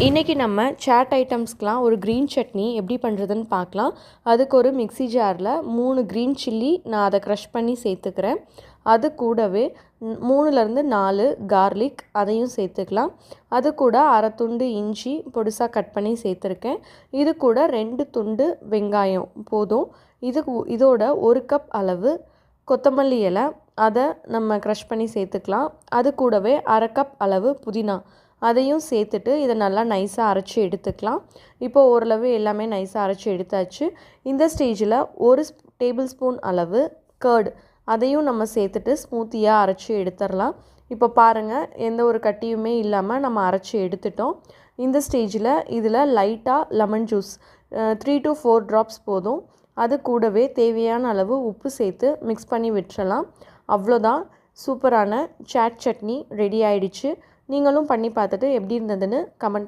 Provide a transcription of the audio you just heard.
இன்றைக்கி நம்ம சாட் ஐட்டம்ஸ்க்கெலாம் ஒரு க்ரீன் சட்னி எப்படி பண்ணுறதுன்னு பார்க்கலாம். அதுக்கு ஒரு மிக்ஸி ஜாரில் 3 க்ரீன் சில்லி நான் அதை க்ரஷ் பண்ணி சேர்த்துக்கிறேன். அது கூடவே 3லேருந்து 4 கார்லிக் அதையும் சேர்த்துக்கலாம். அது கூட அரை துண்டு இஞ்சி பொடிசாக கட் பண்ணி சேர்த்துருக்கேன். இது கூட 2 துண்டு வெங்காயம் போதும். இதோட 1 கப் அளவு கொத்தமல்லி இலை அதை நம்ம க்ரஷ் பண்ணி சேர்த்துக்கலாம். அது கூடவே அரை கப் அளவு புதினா அதையும் சேர்த்துட்டு இதை நல்லா நைஸாக அரைச்சி எடுத்துக்கலாம். இப்போது ஓரளவு எல்லாமே நைஸாக அரைச்சி எடுத்தாச்சு. இந்த ஸ்டேஜில் 1 டேபிள் ஸ்பூன் அளவு கர்ட் அதையும் நம்ம சேர்த்துட்டு ஸ்மூத்தியாக அரைச்சி எடுத்துடலாம். இப்போ பாருங்கள், எந்த ஒரு கட்டியுமே இல்லாமல் நம்ம அரைச்சி எடுத்துட்டோம். இந்த ஸ்டேஜில் இதில் லைட்டாக லெமன் ஜூஸ் 3 to 4 ட்ராப்ஸ் போதும். அது கூடவே தேவையான அளவு உப்பு சேர்த்து மிக்ஸ் பண்ணி விட்டுறலாம். அவ்வளோதான், சூப்பரான சாட் சட்னி ரெடி ஆயிடுச்சு. நீங்களும் பண்ணி பார்த்துட்டு எப்படி இருந்ததுன்னு கமெண்ட்